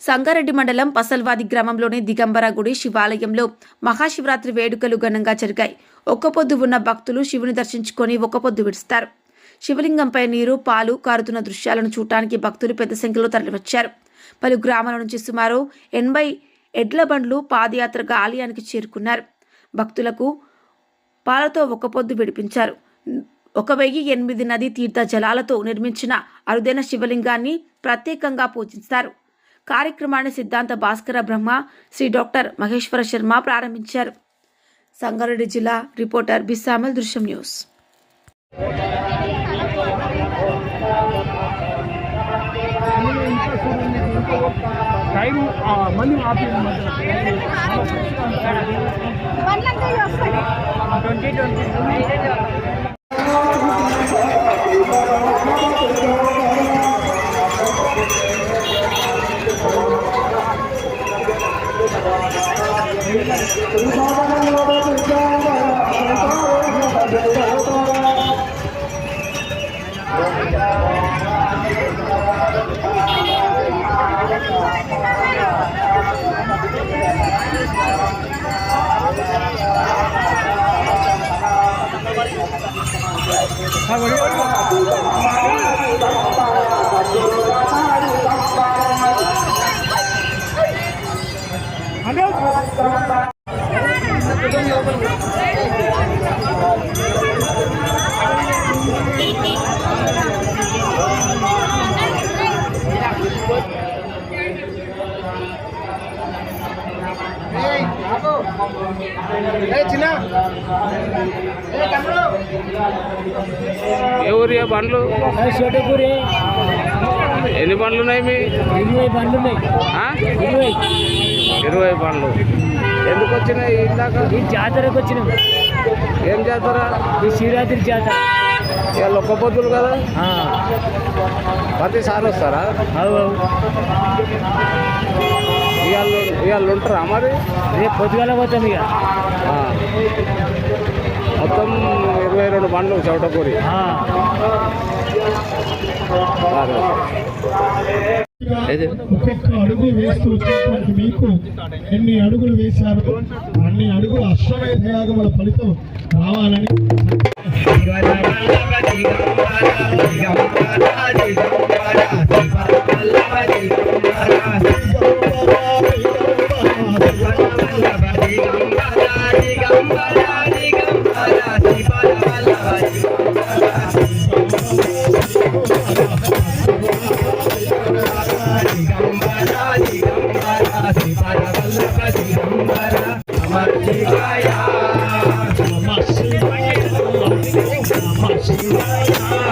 సంగారెడ్డి మండలం పసల్వాది గ్రామంలోని దిగంబర గుడి శివాలయంలో మహాశివరాత్రి వేడుకలు ఘనంగా జరిగాయి. ఒక్కపొద్దు ఉన్న భక్తులు శివుని దర్శించుకొని ఒక్కపొద్దు విడుస్తారు. శివలింగంపై నీరు, పాలు కారుతున్న దృశ్యాలను చూడటానికి భక్తులు పెద్ద సంఖ్యలో తరలివచ్చారు. పలు గ్రామాల నుంచి సుమారు 80 ఎడ్ల బండ్లు పాదయాత్రగా ఆలయానికి చేరుకున్నారు. భక్తులకు పాలతో ఒక్కపొద్దు విడిపించారు. 1008 నదీ తీర్థ జలాలతో నిర్మించిన అరుదైన శివలింగాన్ని ప్రత్యేకంగా పూజిస్తారు. కార్యక్రమాన్ని సిద్ధాంత భాస్కర బ్రహ్మ, శ్రీ డాక్టర్ మహేశ్వర శర్మ ప్రారంభించారు. సంగారెడ్డి జిల్లా రిపోర్టర్ బిస్సామల్, దృశ్యం న్యూస్. ఏ ఊరియా బండ్లు? ఎన్ని బండ్లు ఉన్నాయి? మీ 20 బండ్లు ఉన్నాయి. 20 బండ్లు ఎందుకు వచ్చినాయి? ఇందాక ఈ జాతరకు వచ్చినాం. ఏం జాతర? ఈ శివరాత్రి జాతర. ఇవాళ ఒక్క పొద్దులు కదా, ప్రతిసారి వస్తారా? ఇవాళ ఉంటారా మరి? రేపు పొద్దుగాల పోతాం. ఇక మొత్తం 22 బండ్లు చౌటకూరి. ఒక్కొక్క అడుగు వేస్తూ వచ్చేటువంటి మీకు ఎన్ని అడుగులు వేశారు అన్ని అడుగులు అశ్వమేధ యాగముల ఫలితం రావాలని Namah Shivaya.